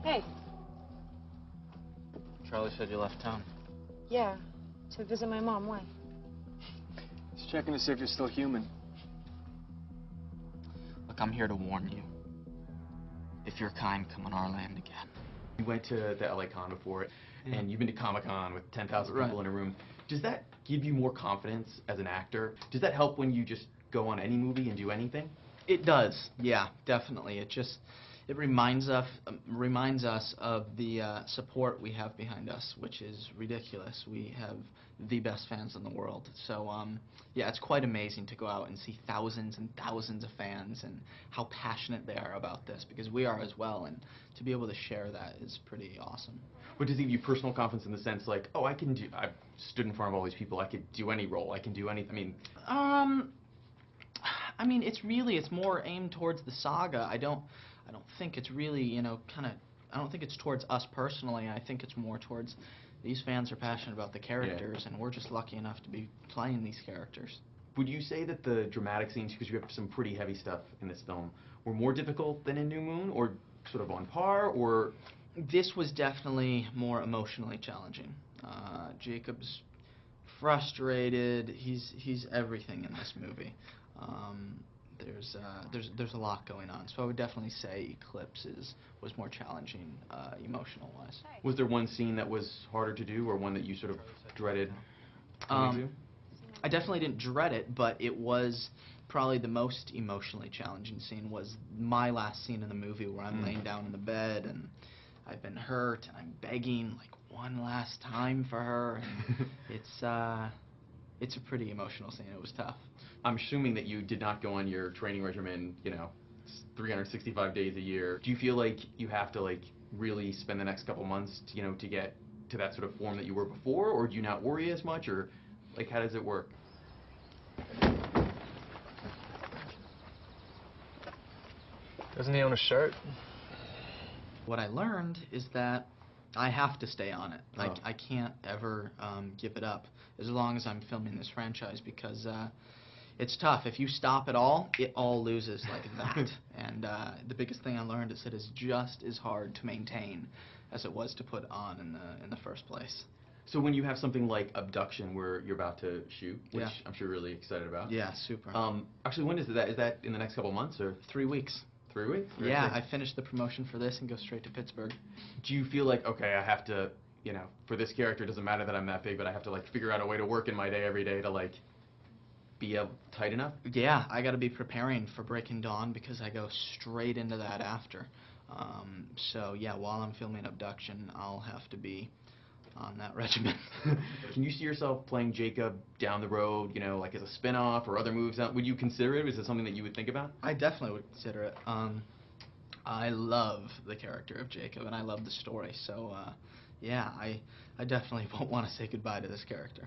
Hey. Charlie said you left town. Yeah, to visit my mom. Why? Just checking to see if you're still human. Look, I'm here to warn you. If your kind come on our land again. You went to the LA Con before, and you've been to Comic-Con with 10,000 people in a room. Does that give you more confidence as an actor? Does that help when you just go on any movie and do anything? It does, yeah, definitely. It reminds us of the support we have behind us, which is ridiculous. We have the best fans in the world. So, yeah, it's quite amazing to go out and see thousands and thousands of fans and how passionate they are about this, because we are as well, and to be able to share that is pretty awesome. But does it give you personal confidence in the sense like, oh, I've stood in front of all these people, I could do any role, I can do anything? I mean, it's more aimed towards the saga. I don't think it's really, I don't think it's towards us personally. I think it's more towards these fans are passionate about the characters, and we're just lucky enough to be playing these characters. Would you say that the dramatic scenes, because you have some pretty heavy stuff in this film, were more difficult than in New Moon, or sort of on par, or? This was definitely more emotionally challenging. Jacob's frustrated. He's everything in this movie. There's a lot going on, so I would definitely say Eclipse was more challenging emotional-wise. Was there one scene that was harder to do, or one that you sort of dreaded coming to? I definitely didn't dread it, but it was probably the most emotionally challenging scene. Was my last scene in the movie, where I'm laying down in the bed and I've been hurt and I'm begging like one last time for her. And it's a pretty emotional scene. It was tough. I'm assuming that you did not go on your training regimen, 365 days a year. Do you feel like you have to like really spend the next couple months, to get to that sort of form that you were before, or do you not worry as much, or like how does it work? Doesn't he own a shirt? What I learned is that I have to stay on it. Like, I can't ever give it up as long as I'm filming this franchise, because it's tough. If you stop at all, it all loses like that. And the biggest thing I learned is that it's just as hard to maintain as it was to put on in the first place. So when you have something like Abduction, where you're about to shoot, which I'm sure you're really excited about. Yeah, super. Actually, when is that? Is that in the next couple months, or? 3 weeks. 3 weeks? Yeah, I finished the promotion for this and go straight to Pittsburgh. Do you feel like, okay, I have to, for this character, it doesn't matter that I'm that big, but I have to like figure out a way to work in my day every day to like be tight enough? Yeah, I got to be preparing for Breaking Dawn, because I go straight into that after. So yeah, while I'm filming Abduction, I'll have to be on that regimen. Can you see yourself playing Jacob down the road, like as a spin-off or other movies? Would you consider it? Is it something that you would think about? I definitely would consider it. I love the character of Jacob, and I love the story. So, yeah, I definitely won't want to say goodbye to this character.